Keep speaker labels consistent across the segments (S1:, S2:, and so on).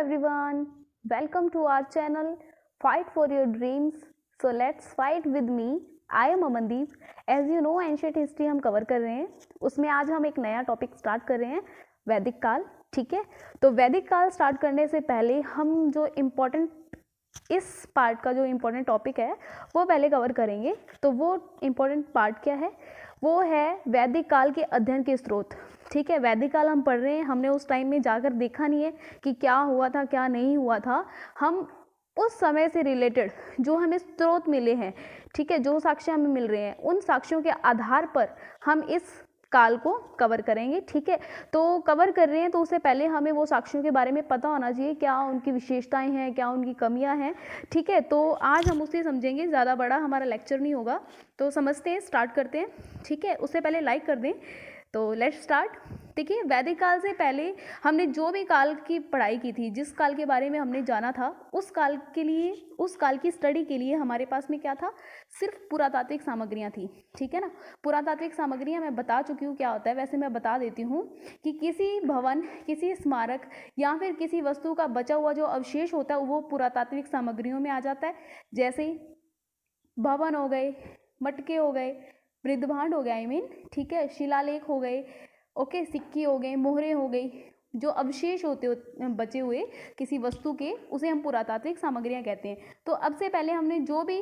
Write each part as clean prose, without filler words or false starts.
S1: everyone, welcome to our channel Fight for Your Dreams. So let's fight with me. I am Amandeep. As you know, ancient history हम cover कर रहे हैं, उसमें आज हम एक नया टॉपिक स्टार्ट कर रहे हैं, वैदिक काल. ठीक है, तो वैदिक काल स्टार्ट करने से पहले हम जो इस पार्ट का जो इम्पोर्टेंट टॉपिक है वो पहले कवर करेंगे. तो वो इम्पोर्टेंट पार्ट क्या है? वो है वैदिक काल के अध्ययन के स्रोत. ठीक है, वैदिक काल हम पढ़ रहे हैं, हमने उस टाइम में जाकर देखा नहीं है कि क्या हुआ था क्या नहीं हुआ था. हम उस समय से रिलेटेड जो हमें स्रोत मिले हैं, ठीक है, जो साक्ष्य हमें मिल रहे हैं, उन साक्ष्यों के आधार पर हम इस काल को कवर करेंगे. ठीक है, तो कवर कर रहे हैं तो उससे पहले हमें वो साक्ष्यों के बारे में पता होना चाहिए, क्या उनकी विशेषताएं हैं, क्या उनकी कमियां हैं. ठीक है, तो आज हम उसे समझेंगे, ज़्यादा बड़ा हमारा लेक्चर नहीं होगा. तो समझते हैं, स्टार्ट करते हैं. ठीक है, उससे पहले लाइक कर दें. तो लेट्स स्टार्ट. देखिए, वैदिक काल से पहले हमने जो भी काल की पढ़ाई की थी, जिस काल के बारे में हमने जाना था, उस काल की स्टडी के लिए हमारे पास में क्या था? सिर्फ पुरातात्विक सामग्रियां थी. ठीक है ना, पुरातात्विक सामग्रियां मैं बता चुकी हूँ क्या होता है. वैसे मैं बता देती हूँ कि किसी भवन, किसी स्मारक या फिर किसी वस्तु का बचा हुआ जो अवशेष होता है वो पुरातात्विक सामग्रियों में आ जाता है. जैसे भवन हो गए, मटके हो गए, मृदभांड हो गया, ठीक है, शिलालेख हो गए, ओके, सिक्के हो गए, मोहरे हो गई, जो अवशेष होते बचे हुए किसी वस्तु के, उसे हम पुरातात्विक सामग्रियां कहते हैं. तो अब से पहले हमने जो भी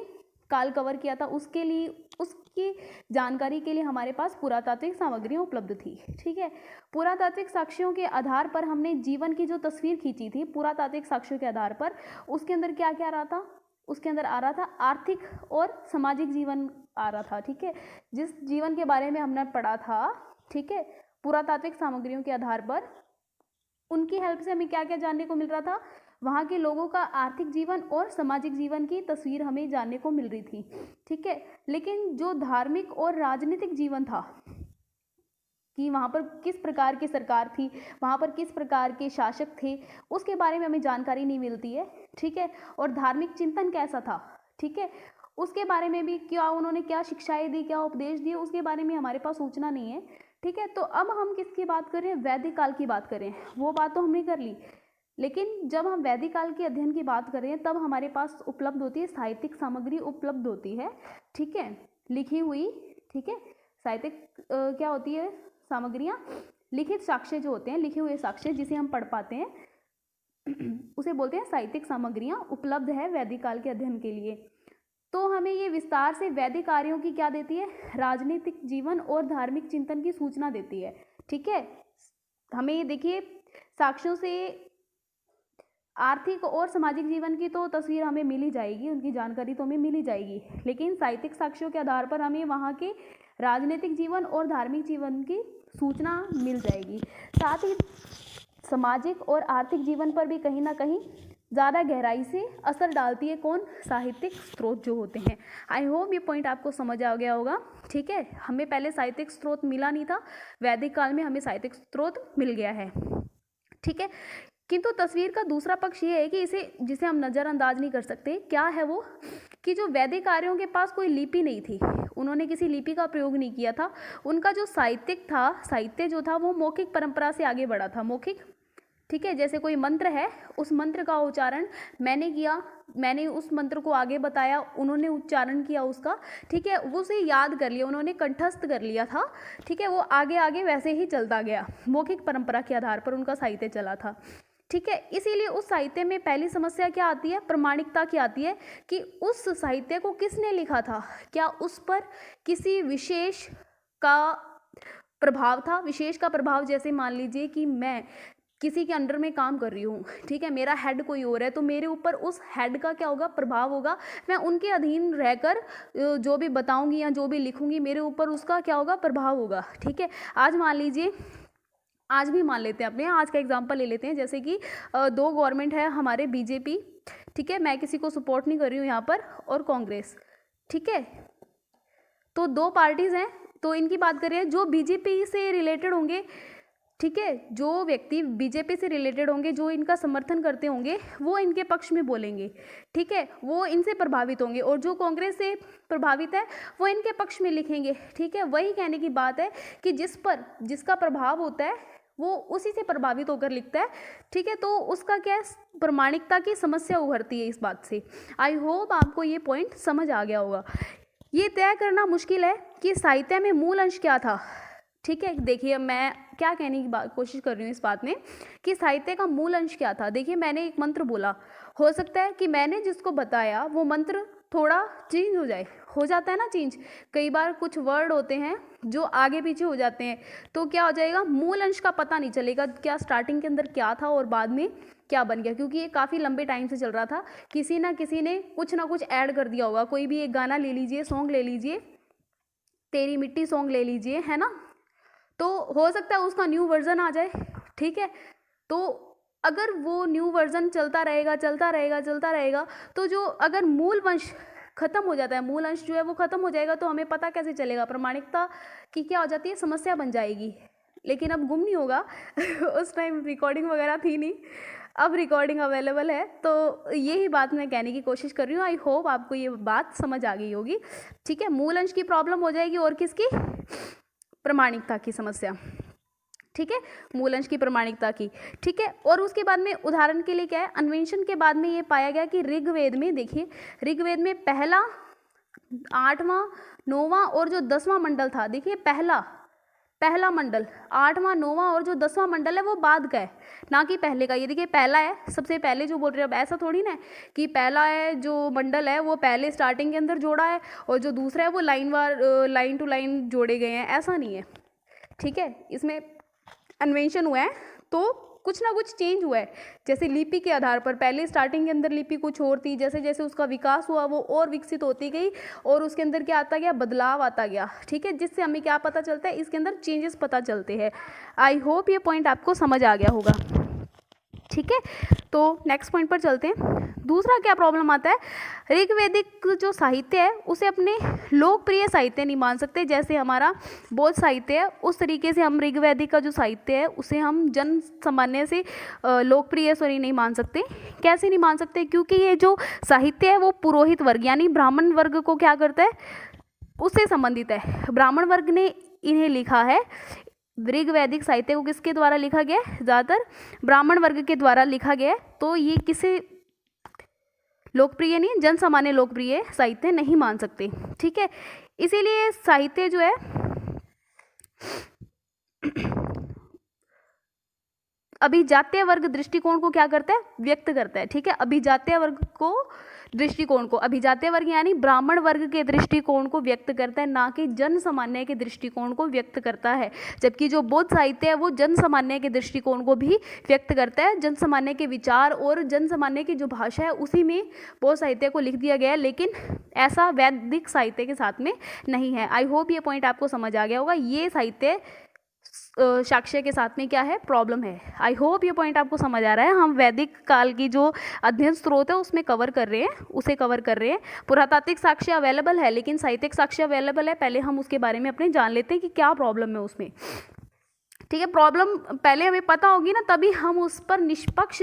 S1: काल कवर किया था उसके लिए, उसकी जानकारी के लिए हमारे पास पुरातात्विक सामग्रियां उपलब्ध थी. ठीक है, पुरातात्विक साक्ष्यों के आधार पर हमने जीवन की जो तस्वीर खींची थी पुरातात्विक साक्ष्यों के आधार पर, उसके अंदर क्या क्या रहा था? उसके अंदर आ रहा था आर्थिक और सामाजिक जीवन आ रहा था. ठीक है, जिस जीवन के बारे में हमने पढ़ा था, ठीक है, पुरातात्विक सामग्रियों के आधार पर उनकी हेल्प से हमें क्या क्या जानने को मिल रहा था? वहाँ के लोगों का आर्थिक जीवन और सामाजिक जीवन की तस्वीर हमें जानने को मिल रही थी. ठीक है, लेकिन जो धार्मिक और राजनीतिक जीवन था, कि वहाँ पर किस प्रकार की सरकार थी, वहाँ पर किस प्रकार के शासक थे, उसके बारे में हमें जानकारी नहीं मिलती है. ठीक है, और धार्मिक चिंतन कैसा था, ठीक है, उसके बारे में भी, क्या उन्होंने क्या शिक्षाएं दी, क्या उपदेश दिए, उसके बारे में हमारे पास सूचना नहीं है. ठीक है, तो अब हम किसकी बात करें? वैदिक काल की बात करें. वो बात तो हमने कर ली, लेकिन जब हम वैदिक काल के अध्ययन की बात करें तब हमारे पास उपलब्ध होती है साहित्यिक सामग्री उपलब्ध होती है. ठीक है, लिखी हुई. ठीक है, साहित्यिक क्या होती है? सामग्रियाँ, लिखित साक्ष्य जो होते हैं, लिखे हुए साक्ष्य जिसे हम पढ़ पाते हैं, उसे बोलते हैं साहित्यिक सामग्रियाँ उपलब्ध है वैदिक काल के अध्ययन के लिए. तो हमें ये विस्तार से वैदिक कार्यों की क्या देती है? राजनीतिक जीवन और धार्मिक चिंतन की सूचना देती है. ठीक है, हमें ये देखिए, साक्ष्यों से आर्थिक और सामाजिक जीवन की तो तस्वीर हमें मिल ही जाएगी, उनकी जानकारी तो हमें मिल ही जाएगी, लेकिन साहित्यिक साक्ष्यों के आधार पर हमें वहाँ के राजनीतिक जीवन और धार्मिक जीवन की सूचना मिल जाएगी. साथ ही सामाजिक और आर्थिक जीवन पर भी कहीं ना कहीं ज़्यादा गहराई से असर डालती है कौन? साहित्यिक स्रोत जो होते हैं. आई होप ये पॉइंट आपको समझ आ गया होगा. ठीक है, हमें पहले साहित्यिक स्रोत मिला नहीं था, वैदिक काल में हमें साहित्यिक स्रोत मिल गया है. ठीक है, किंतु तस्वीर का दूसरा पक्ष ये है कि जिसे हम नज़रअंदाज नहीं कर सकते. क्या है वो? कि जो वैदिक कार्यों के पास कोई लिपि नहीं थी, उन्होंने किसी लिपि का प्रयोग नहीं किया था. उनका जो साहित्य जो था वो मौखिक परंपरा से आगे बढ़ा था. मौखिक, ठीक है, जैसे कोई मंत्र है, उस मंत्र का उच्चारण मैंने किया, मैंने उस मंत्र को आगे बताया, उन्होंने उच्चारण किया उसका, ठीक है, वो उसे याद कर लिया, उन्होंने कंठस्थ कर लिया था. ठीक है, वो आगे आगे वैसे ही चलता गया, मौखिक परंपरा के आधार पर उनका साहित्य चला था. ठीक है, इसीलिए उस साहित्य में पहली समस्या क्या आती है? प्रमाणिकता की आती है, कि उस साहित्य को किसने लिखा था, क्या उस पर किसी विशेष का प्रभाव था? विशेष का प्रभाव, जैसे मान लीजिए कि मैं किसी के अंडर में काम कर रही हूँ, ठीक है, मेरा हेड कोई और है, तो मेरे ऊपर उस हेड का क्या होगा? प्रभाव होगा. मैं उनके अधीन रहकर जो भी बताऊंगी या जो भी लिखूंगी, मेरे ऊपर उसका क्या होगा? प्रभाव होगा. ठीक है, आज मान लीजिए, आज भी मान लेते हैं, अपने आज का एग्जांपल ले लेते हैं, जैसे कि दो गवर्नमेंट है हमारे, बीजेपी, ठीक है, मैं किसी को सपोर्ट नहीं कर रही हूँ यहाँ पर, और कांग्रेस. ठीक है, तो दो पार्टीज हैं. तो इनकी बात करें, जो बीजेपी से रिलेटेड होंगे, ठीक है, जो व्यक्ति बीजेपी से रिलेटेड होंगे, जो इनका समर्थन करते होंगे, वो इनके पक्ष में बोलेंगे. ठीक है, वो इनसे प्रभावित होंगे, और जो कांग्रेस से प्रभावित है वो इनके पक्ष में लिखेंगे. ठीक है, वही कहने की बात है कि जिसका प्रभाव होता है वो उसी से प्रभावित होकर लिखता है, ठीक है। तो उसका क्या है, प्रमाणिकता की समस्या उभरती है इस बात से। आई होप आपको ये पॉइंट समझ आ गया होगा। ये तय करना मुश्किल है कि साहित्य में मूल अंश क्या था, ठीक है। देखिए मैं क्या कहने की कोशिश कर रही हूँ इस बात में कि साहित्य का मूल अंश क्या था। देखिए मैंने एक मंत्र बोला, हो सकता है कि मैंने जिसको बताया वो मंत्र थोड़ा चेंज हो जाता है ना चेंज। कई बार कुछ वर्ड होते हैं जो आगे पीछे हो जाते हैं, तो क्या हो जाएगा, मूल अंश का पता नहीं चलेगा क्या स्टार्टिंग के अंदर क्या था और बाद में क्या बन गया, क्योंकि ये काफ़ी लंबे टाइम से चल रहा था। किसी ना किसी ने कुछ ना कुछ ऐड कर दिया होगा। कोई भी एक गाना ले लीजिए, सॉन्ग ले लीजिए, तेरी मिट्टी सॉन्ग ले लीजिए, है ना, तो हो सकता है उसका न्यू वर्जन आ जाए, ठीक है। तो अगर वो न्यू वर्जन चलता रहेगा, तो जो अगर मूल वंश खत्म हो जाता है, मूल अंश जो है वो खत्म हो जाएगा, तो हमें पता कैसे चलेगा, प्रमाणिकता की क्या हो जाती है, समस्या बन जाएगी। लेकिन अब गुम नहीं होगा उस टाइम रिकॉर्डिंग वगैरह थी नहीं, अब रिकॉर्डिंग अवेलेबल है। तो यही बात मैं कहने की कोशिश कर रही हूँ। आई होप आपको ये बात समझ आ गई होगी, ठीक है। मूल अंश की प्रॉब्लम हो जाएगी और किसकी, प्रमाणिकता की समस्या, ठीक है, मूल अंश की प्रमाणिकता की, ठीक है। और उसके बाद में उदाहरण के लिए क्या है, अन्वेषण के बाद में ये पाया गया कि ऋग्वेद में, देखिए ऋग्वेद में पहला, 8वां, 9वां और जो 10वां मंडल था, देखिए पहला मंडल 8वां, 9वां और जो 10वां मंडल है वो बाद का है, ना कि पहले का। ये देखिए पहला है, सबसे पहले जो बोल रहे हैं, अब ऐसा थोड़ी ना है कि पहला है जो मंडल है वो पहले स्टार्टिंग के अंदर जोड़ा है और जो दूसरा है वो लाइन टू लाइन जोड़े गए हैं, ऐसा नहीं है, ठीक है। इसमें अन्वेषण हुआ है तो कुछ ना कुछ चेंज हुआ है। जैसे लिपि के आधार पर, पहले स्टार्टिंग के अंदर लिपि कुछ और थी, जैसे जैसे उसका विकास हुआ वो और विकसित होती गई और उसके अंदर क्या आता गया, बदलाव आता गया, ठीक है, जिससे हमें क्या पता चलता है, इसके अंदर चेंजेस पता चलते हैं। आई होप ये पॉइंट आपको समझ आ गया होगा, ठीक है। तो नेक्स्ट पॉइंट पर चलते हैं। दूसरा क्या प्रॉब्लम आता है, ऋग्वेदिक जो साहित्य है उसे अपने लोकप्रिय साहित्य नहीं मान सकते। जैसे हमारा बौद्ध साहित्य है, उस तरीके से हम ऋग्वेदिक का जो साहित्य है उसे हम जन सामान्य से लोकप्रिय नहीं मान सकते। कैसे नहीं मान सकते, क्योंकि ये जो साहित्य है वो पुरोहित वर्ग यानी ब्राह्मण वर्ग को क्या करता है, उससे संबंधित है। ब्राह्मण वर्ग ने इन्हें लिखा है। ऋग्वैदिक साहित्य को किसके द्वारा लिखा गया है, ज़्यादातर ब्राह्मण वर्ग के द्वारा लिखा गया है। तो ये किसे लोकप्रिय नहीं, जन सामान्य लोकप्रिय साहित्य नहीं मान सकते, ठीक है। इसीलिए साहित्य जो है अभिजात्य वर्ग दृष्टिकोण को क्या करता है, व्यक्त करता है, ठीक है। अभिजात्य वर्ग को दृष्टिकोण को, अभिजात्य वर्ग यानी ब्राह्मण वर्ग के दृष्टिकोण को व्यक्त करता है, ना कि जन सामान्य के दृष्टिकोण को व्यक्त करता है। जबकि जो बौद्ध साहित्य है वो जन सामान्य के दृष्टिकोण को भी व्यक्त करता है। जन सामान्य के विचार और जन सामान्य की जो भाषा है उसी में बौद्ध साहित्य को लिख दिया गया है, लेकिन ऐसा वैदिक साहित्य के साथ में नहीं है। आई होप ये पॉइंट आपको समझ आ गया होगा। ये साहित्य साक्ष्य के साथ में क्या है, प्रॉब्लम है। आई होप ये पॉइंट आपको समझ आ रहा है। हम वैदिक काल की जो अध्ययन स्रोत है उसमें कवर कर रहे हैं, उसे कवर कर रहे हैं। पुरातात्विक साक्ष्य अवेलेबल है लेकिन साहित्यिक साक्ष्य अवेलेबल है। पहले हम उसके बारे में अपने जान लेते हैं कि क्या प्रॉब्लम है उसमें, ठीक है। प्रॉब्लम पहले हमें पता होगी ना, तभी हम उस पर निष्पक्ष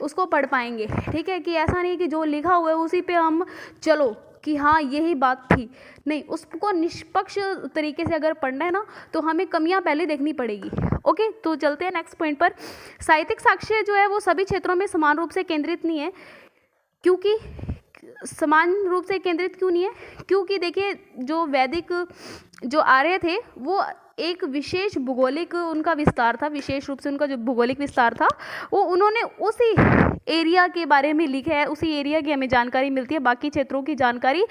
S1: उसको पढ़ पाएंगे, ठीक है। कि ऐसा नहीं कि जो लिखा हुआ है उसी पे हम चलो कि हाँ यही बात थी, नहीं, उसको निष्पक्ष तरीके से अगर पढ़ना है ना तो हमें कमियां पहले देखनी पड़ेगी। ओके, तो चलते हैं नेक्स्ट पॉइंट पर। साहित्यिक साक्ष्य जो है वो सभी क्षेत्रों में समान रूप से केंद्रित नहीं है। क्योंकि समान रूप से केंद्रित क्यों नहीं है, क्योंकि देखिए जो वैदिक जो आर्य थे वो एक विशेष भूगोलिक उनका विस्तार था, विशेष रूप से उनका जो भूगोलिक विस्तार था वो उन्होंने उसी एरिया के बारे में लिखा है, उसी एरिया की हमें जानकारी मिलती है। बाकी क्षेत्रों की जानकारी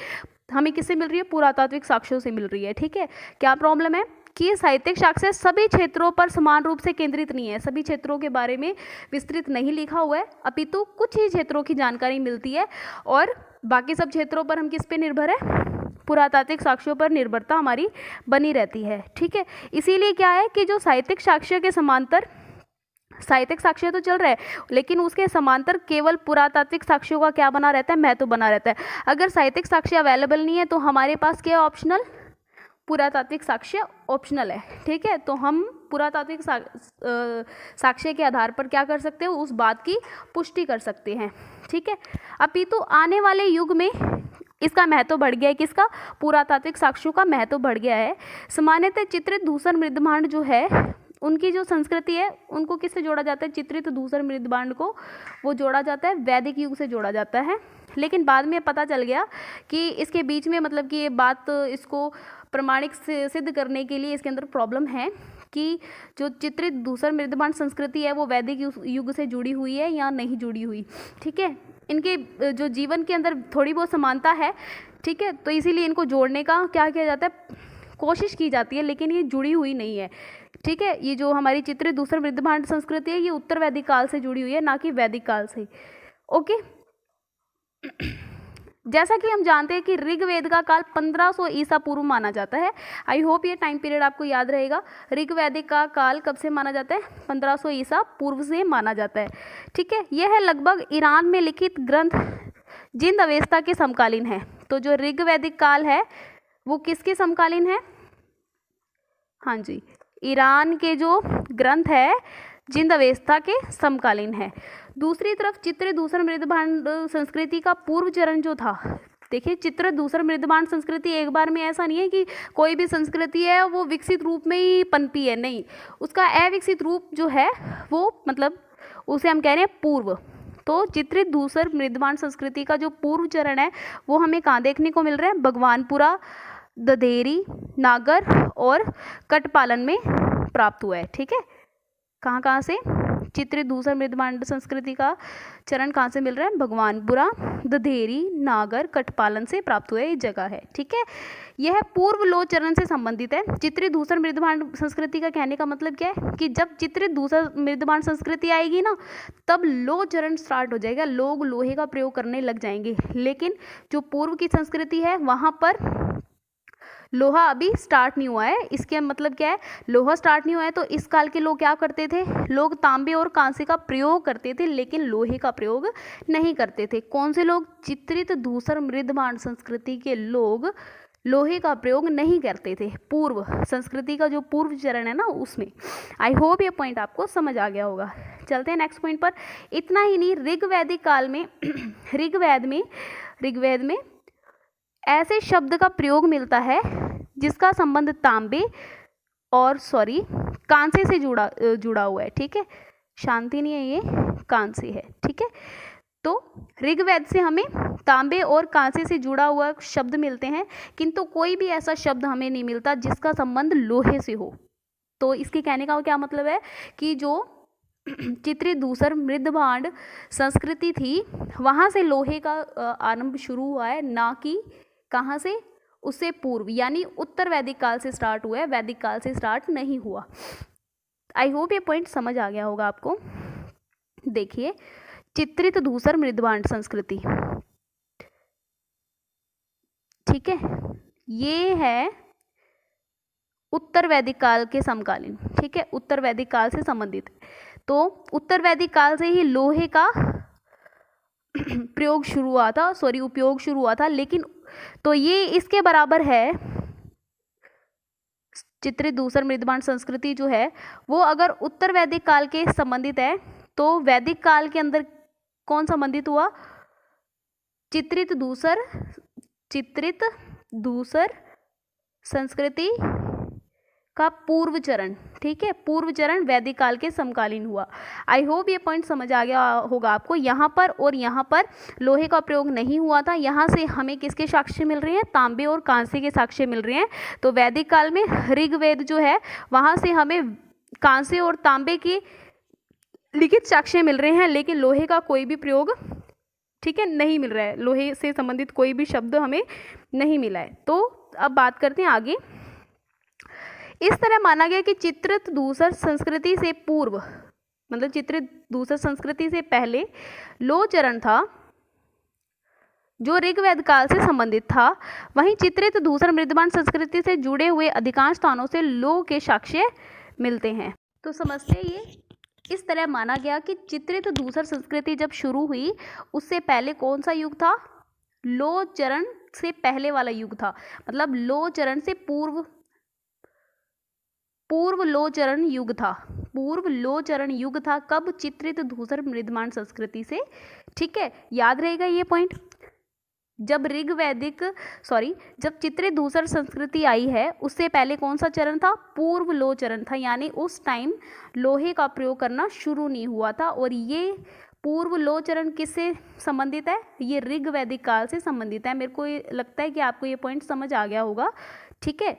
S1: हमें किससे मिल रही है, पुरातात्विक साक्ष्यों से मिल रही है, ठीक है। क्या प्रॉब्लम है कि साहित्यिक साक्ष्य सभी क्षेत्रों पर समान रूप से केंद्रित नहीं है, सभी क्षेत्रों के बारे में विस्तृत नहीं लिखा हुआ है, अपितु कुछ ही क्षेत्रों की जानकारी मिलती है और बाकी सब क्षेत्रों पर हम किस पे निर्भर है, पुरातात्विक साक्ष्यों पर निर्भरता हमारी बनी रहती है, ठीक है। इसीलिए क्या है कि जो साहित्यिक साक्ष्य के समांतर साहित्यिक साक्ष्य तो चल रहा है लेकिन उसके समांतर केवल पुरातात्विक साक्ष्यों का क्या बना रहता है, महत्व बना रहता है। अगर साहित्यिक साक्ष्य अवेलेबल नहीं है तो हमारे पास क्या ऑप्शनल, पुरातात्विक साक्ष्य ऑप्शनल है, ठीक है। तो हम पुरातात्विक साक्ष्य के आधार पर क्या कर सकते हैं, उस बात की पुष्टि कर सकते हैं, ठीक है। अपितु आने वाले युग में इसका महत्व बढ़ गया है, किसका, पुरातात्विक साक्ष्यों का महत्व बढ़ गया है। सामान्यतः चित्रित धूसर मृदभांड जो है उनकी जो संस्कृति है उनको किससे जोड़ा जाता है, चित्रित धूसर मृदबांड को वो जोड़ा जाता है वैदिक युग से जोड़ा जाता है। लेकिन बाद में पता चल गया कि इसके बीच में मतलब कि ये बात इसको प्रमाणिक सिद्ध करने के लिए इसके अंदर प्रॉब्लम है कि जो चित्रित धूसर मृदबांड संस्कृति है वो वैदिक युग से जुड़ी हुई है या नहीं जुड़ी हुई। ठीक है, इनके जो जीवन के अंदर थोड़ी बहुत समानता है। ठीक है, तो इसीलिए इनको जोड़ने का क्या किया जाता है, कोशिश की जाती है, लेकिन ये जुड़ी हुई नहीं है। ठीक है, ये जो हमारी चित्रित धूसर मृदबांड संस्कृति है ये उत्तर वैदिक काल से जुड़ी हुई है, ना कि वैदिक काल से। ओके, जैसा कि हम जानते हैं कि ऋग्वेद का काल 1500 ईसा पूर्व माना जाता है। आई होप ये टाइम पीरियड आपको याद रहेगा। ऋग्वेदिक का काल कब से माना जाता है, 1500 ईसा पूर्व से माना जाता है। ठीक है, यह है लगभग ईरान में लिखित ग्रंथ जिंद अवस्था के समकालीन है। तो जो ऋग्वेदिक काल है वो किसके समकालीन है, हाँ जी, ईरान के जो ग्रंथ है जिंद अवस्था के समकालीन है। दूसरी तरफ चित्रित धूसर मृदबांड संस्कृति का पूर्व चरण जो था, देखिए चित्रित धूसर मृदबांड संस्कृति एक बार में ऐसा नहीं है कि कोई भी संस्कृति है वो विकसित रूप में ही पनपी है, नहीं, उसका अविकसित रूप जो है वो मतलब उसे हम कह रहे हैं पूर्व। तो चित्रित धूसर मृदबांड संस्कृति का जो पूर्व चरण है वो हमें कहाँ देखने को मिल रहा है, भगवानपुरा, ददेरी, नागर और कटपालन में प्राप्त हुआ है। ठीक है, कहाँ से चित्रित धूसर मृदबांड संस्कृति का चरण कहाँ से मिल रहा है, भगवानपुरा, दधेरी, नागर, कटपालन से प्राप्त हुआ ये जगह है। ठीक है, यह पूर्व लो चरण से संबंधित है। चित्रित धूसर मृदबांड संस्कृति का कहने का मतलब क्या है कि जब चित्रित धूसर मृदबांड संस्कृति आएगी ना तब लो चरण स्टार्ट हो जाएगा, लोग लोहे का प्रयोग करने लग जाएंगे। लेकिन जो पूर्व की संस्कृति है वहाँ पर लोहा अभी स्टार्ट नहीं हुआ है। इसके मतलब क्या है, लोहा स्टार्ट नहीं हुआ है तो इस काल के लोग क्या करते थे, लोग तांबे और कांसे का प्रयोग करते थे लेकिन लोहे का प्रयोग नहीं करते थे। कौन से लोग, चित्रित धूसर मृदबांड संस्कृति के लोग लोहे का प्रयोग नहीं करते थे, पूर्व संस्कृति का जो पूर्व चरण है ना उसमें। आई होप ये पॉइंट आपको समझ आ गया होगा। चलते हैं नेक्स्ट पॉइंट पर। इतना ही नहीं, ऋग्वैदिक काल में ऋग्वेद में ऐसे शब्द का प्रयोग मिलता है जिसका संबंध तांबे और कांसे से जुड़ा हुआ है। ठीक है, शांति नहीं है, ये कांसे है। ठीक है, तो ऋग्वेद से हमें तांबे और कांसे से जुड़ा हुआ शब्द मिलते हैं, किंतु कोई भी ऐसा शब्द हमें नहीं मिलता जिसका संबंध लोहे से हो। तो इसके कहने का क्या मतलब है कि जो चित्रित धूसर मृदबांड संस्कृति थी वहाँ से लोहे का आरंभ शुरू हुआ है, ना कि कहाँ से, उससे पूर्व, यानी उत्तर वैदिक काल से स्टार्ट हुआ है, वैदिक काल से स्टार्ट नहीं हुआ। आई होप ये पॉइंट समझ आ गया होगा आपको। देखिए, चित्रित धूसर मृदबांड संस्कृति, ठीक है, ये है उत्तर वैदिक काल के समकालीन। ठीक है, उत्तर वैदिक काल से संबंधित। तो उत्तर वैदिक काल से ही लोहे का उपयोग शुरू हुआ था, लेकिन तो ये इसके बराबर है, चित्रित धूसर मृदबांड संस्कृति जो है वो अगर उत्तर वैदिक काल के संबंधित है तो वैदिक काल के अंदर कौन संबंधित हुआ, चित्रित धूसर संस्कृति का पूर्व चरण। ठीक है, पूर्व चरण वैदिक काल के समकालीन हुआ। आई होप ये पॉइंट समझ आ गया होगा आपको। यहाँ पर और यहाँ पर लोहे का प्रयोग नहीं हुआ था। यहाँ से हमें किसके साक्ष्य मिल रहे हैं, तांबे और कांसे के साक्ष्य मिल रहे हैं। तो वैदिक काल में ऋग्वेद जो है वहाँ से हमें कांसे और तांबे के लिखित साक्ष्य मिल रहे हैं, लेकिन लोहे का कोई भी प्रयोग, ठीक है, नहीं मिल रहा है। लोहे से संबंधित कोई भी शब्द हमें नहीं मिला है। तो अब बात करते हैं आगे। इस तरह माना गया कि चित्रित धूसर संस्कृति से पूर्व, मतलब चित्रित धूसर संस्कृति से पहले लो चरण था जो ऋग्वेद काल से संबंधित था। वहीं चित्रित धूसर मृदबांड संस्कृति से जुड़े हुए अधिकांश स्थानों से लो के साक्ष्य मिलते हैं। तो समझते ये इस तरह माना गया कि चित्रित धूसर संस्कृति जब शुरू हुई उससे पहले कौन सा युग था, लो चरण से पहले वाला युग था। मतलब लो चरण से पूर्व लो चरण युग था, पूर्व लो चरण युग था। कब, चित्रित धूसर मृदबांड संस्कृति से। ठीक है, याद रहेगा ये पॉइंट। जब जब चित्रित धूसर संस्कृति आई है उससे पहले कौन सा चरण था? पूर्व लोह चरण था, यानी उस टाइम लोहे का प्रयोग करना शुरू नहीं हुआ था। और ये पूर्व लोह चरण किससे संबंधित है? ये ऋग वैदिक काल से संबंधित है। मेरे को लगता है कि आपको ये पॉइंट समझ आ गया होगा, ठीक है।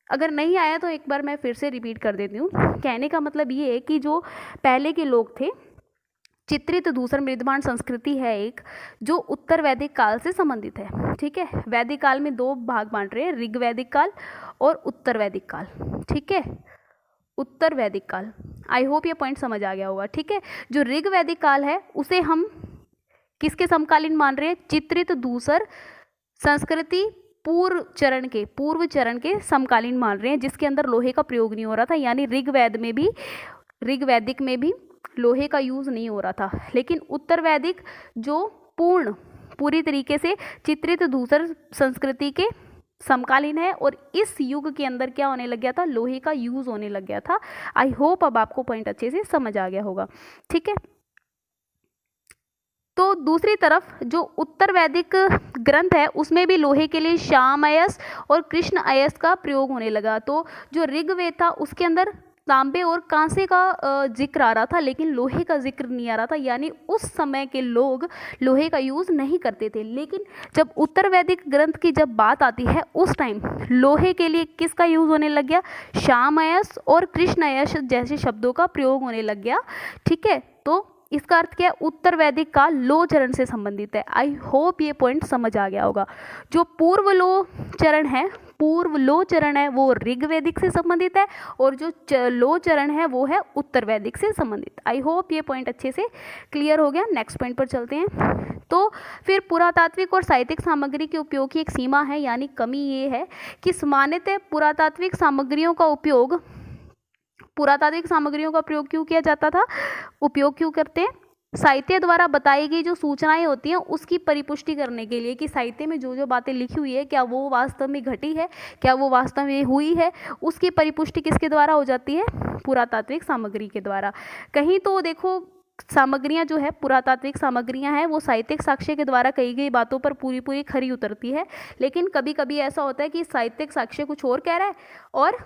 S1: अगर नहीं आया तो एक बार मैं फिर से रिपीट कर देती हूँ। कहने का मतलब ये है कि जो पहले के लोग थे, चित्रित धूसर मृदभांड संस्कृति है एक, जो उत्तर वैदिक काल से संबंधित है, ठीक है। वैदिक काल में दो भाग बांट रहे हैं, ऋग वैदिक काल और उत्तर वैदिक काल, ठीक है। उत्तर वैदिक काल, आई होप ये पॉइंट समझ आ गया होगा, ठीक है। जो ऋग वैदिक काल है उसे हम किसके समकालीन मान रहे हैं? चित्रित धूसर संस्कृति पूर्व चरण के समकालीन मान रहे हैं, जिसके अंदर लोहे का प्रयोग नहीं हो रहा था, यानी ऋग वैदिक में भी लोहे का यूज नहीं हो रहा था। लेकिन उत्तर वैदिक जो पूरी तरीके से चित्रित धूसर संस्कृति के समकालीन है, और इस युग के अंदर क्या होने लग गया था? लोहे का यूज होने लग गया था। आई होप अब आपको पॉइंट अच्छे से समझ आ गया होगा, ठीक है। तो दूसरी तरफ जो उत्तर वैदिक ग्रंथ है उसमें भी लोहे के लिए श्याम अयस और कृष्ण अयस का प्रयोग होने लगा। तो जो ऋग्वेद था उसके अंदर तांबे और कांसे का जिक्र आ रहा था, लेकिन लोहे का जिक्र नहीं आ रहा था, यानी उस समय के लोग लोहे का यूज़ नहीं करते थे। लेकिन जब उत्तर वैदिक ग्रंथ की जब बात आती है उस टाइम लोहे के लिए किसका यूज़ होने लग गया? श्याम अयस और कृष्ण अयस जैसे शब्दों का प्रयोग होने लग गया, ठीक है। तो इसका अर्थ क्या है? उत्तर वैदिक काल लोह चरण से संबंधित है। आई होप ये पॉइंट समझ आ गया होगा। जो पूर्व लोह चरण है वो ऋग्वैदिक से संबंधित है, और जो लोह चरण है वो है उत्तर वैदिक से संबंधित। आई होप ये पॉइंट अच्छे से क्लियर हो गया। नेक्स्ट पॉइंट पर चलते हैं। तो फिर पुरातात्विक और साहित्यिक सामग्री के उपयोग की एक सीमा है, यानी कमी ये है कि सामान्यतः पुरातात्विक सामग्रियों का प्रयोग क्यों किया जाता था? उपयोग क्यों करते हैं? साहित्य द्वारा बताई गई जो सूचनाएं होती हैं उसकी परिपुष्टि करने के लिए, कि साहित्य में जो जो बातें लिखी हुई है क्या वो वास्तव में घटी है, क्या वो वास्तव में हुई है, उसकी परिपुष्टि किसके द्वारा हो जाती है? पुरातात्विक सामग्री के द्वारा। कहीं तो देखो सामग्रियां जो है, पुरातात्विक सामग्रियां हैं, वो साहित्यिक साक्ष्य के द्वारा कही गई बातों पर पूरी खरी उतरती है। लेकिन कभी कभी ऐसा होता है कि साहित्यिक साक्ष्य कुछ और कह रहा है और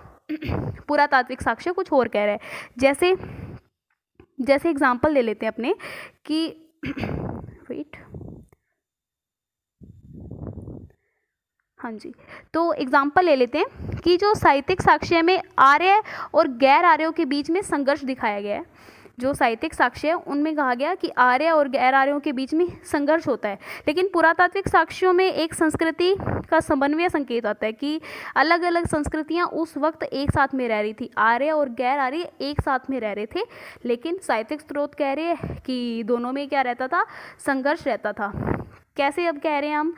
S1: पुरातात्विक साक्ष्य कुछ और कह रहा है। जैसे एग्जाम्पल ले लेते हैं अपने कि वेट, हाँ जी, तो एग्जाम्पल ले लेते हैं कि जो साहित्यिक साक्ष्य में आर्य और गैर आर्यों के बीच में संघर्ष दिखाया गया है। जो साहित्यिक साक्ष्य है उनमें कहा गया कि आर्य और गैर आर्यों के बीच में संघर्ष होता है, लेकिन पुरातात्विक साक्ष्यों में एक संस्कृति का समन्वय संकेत आता है कि अलग अलग संस्कृतियां उस वक्त एक साथ में रह रही थी, आर्य और गैर आर्य एक साथ में रह रहे थे। लेकिन साहित्यिक स्रोत कह रहे हैं कि दोनों में क्या रहता था? संघर्ष रहता था। कैसे अब कह रहे हैं हम?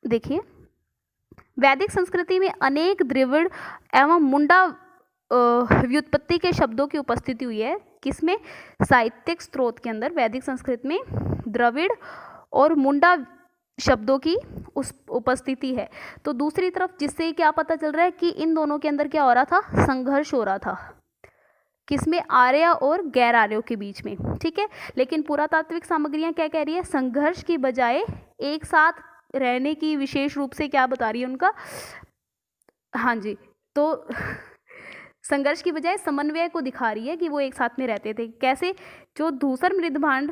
S1: देखिए, वैदिक संस्कृति में अनेक द्रविड़ एवं मुंडा व्युत्पत्ति के शब्दों की उपस्थिति हुई है। किसमें? साहित्यिक स्रोत के अंदर वैदिक संस्कृत में द्रविड़ और मुंडा शब्दों की उस उपस्थिति है। तो दूसरी तरफ जिससे क्या पता चल रहा है कि इन दोनों के अंदर क्या हो रहा था? संघर्ष हो रहा था। किसमें? आर्य और गैर आर्यों के बीच में, ठीक है। लेकिन पुरातात्विक सामग्रियां क्या कह रही है? संघर्ष की बजाय एक साथ रहने की विशेष रूप से क्या बता रही है उनका? हाँ जी, तो संघर्ष की बजाय समन्वय को दिखा रही है कि वो एक साथ में रहते थे। कैसे? जो धूसर मृदभांड,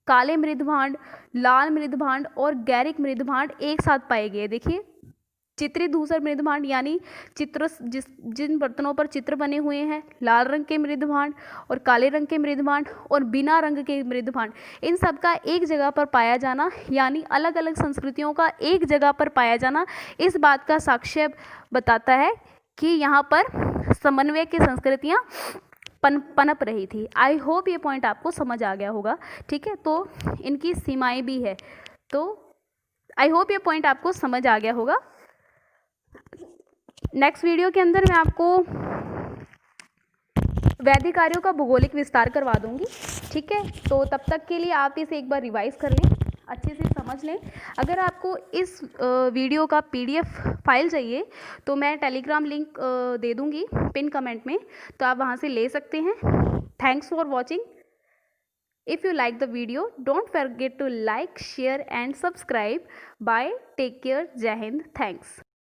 S1: काले मृदभांड, लाल मृदभांड और गैरिक मृदभांड एक साथ पाए गए। देखिए, चित्रित धूसर मृदभांड यानी जिन बर्तनों पर चित्र बने हुए हैं, लाल रंग के मृदभांड और काले रंग के मृदभांड और बिना रंग के मृदभांड, इन सब का एक जगह पर पाया जाना, यानी अलग अलग संस्कृतियों का एक जगह पर पाया जाना, इस बात का साक्ष्य बताता है कि यहाँ पर समन्वय की संस्कृतियाँ पनप रही थी। आई होप ये पॉइंट आपको समझ आ गया होगा, ठीक है। तो इनकी सीमाएं भी है, तो आई होप ये पॉइंट आपको समझ आ गया होगा। नेक्स्ट वीडियो के अंदर मैं आपको वैदिक कार्यों का भौगोलिक विस्तार करवा दूंगी, ठीक है। तो तब तक के लिए आप इसे एक बार रिवाइज कर लें, अच्छे से समझ लें। अगर आपको इस वीडियो का PDF फाइल चाहिए तो मैं टेलीग्राम लिंक दे दूंगी पिन कमेंट में, तो आप वहां से ले सकते हैं। Thanks for watching. If you like the video, don't forget to like, share and subscribe. Bye. Take care. Jai Hind. Thanks.